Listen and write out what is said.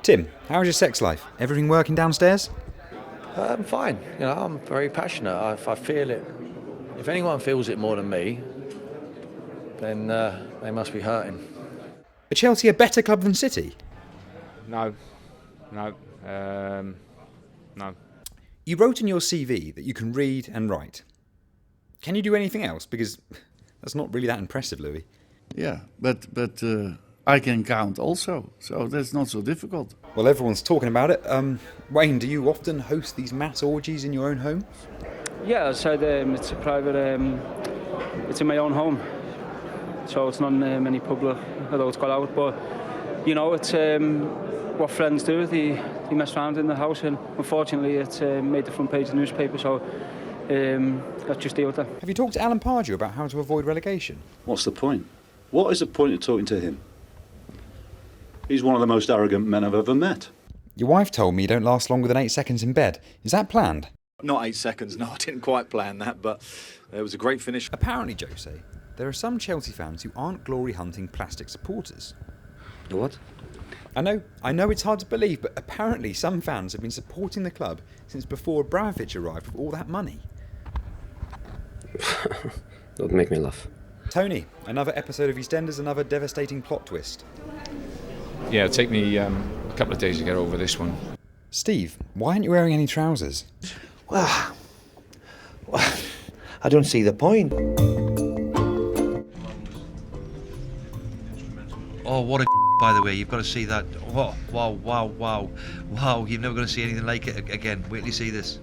Tim, how's your sex life? Everything working downstairs? I'm fine. I'm very passionate. I feel it. If anyone feels it more than me, then they must be hurting. Are Chelsea a better club than City? No. You wrote in your CV that you can read and write. Can you do anything else? Because that's not really that impressive, Louis. Yeah, but I can count also, so that's not so difficult. Well, everyone's talking about it. Wayne, do you often host these mass orgies in your own home? Yeah, I said it's a private. It's in my own home, so it's not in any public. Although it's got out, but it's what friends do. They mess around in the house, and unfortunately, it's made the front page of the newspaper. So let's just deal with that. Have you talked to Alan Pardew about how to avoid relegation? What's the point? What is the point of talking to him? He's one of the most arrogant men I've ever met. Your wife told me you don't last longer than 8 seconds in bed. Is that planned? Not 8 seconds, no, I didn't quite plan that, but it was a great finish. Apparently, Jose, there are some Chelsea fans who aren't glory-hunting plastic supporters. What? I know it's hard to believe, but apparently some fans have been supporting the club since before Abramovich arrived with all that money. Don't make me laugh. Tony, another episode of EastEnders, another devastating plot twist. Yeah, it'll take me a couple of days to get over this one. Steve, why aren't you wearing any trousers? Well, I don't see the point. Oh, what a by the way, you've got to see that. Oh, wow, you're never going to see anything like it again. Wait till you see this.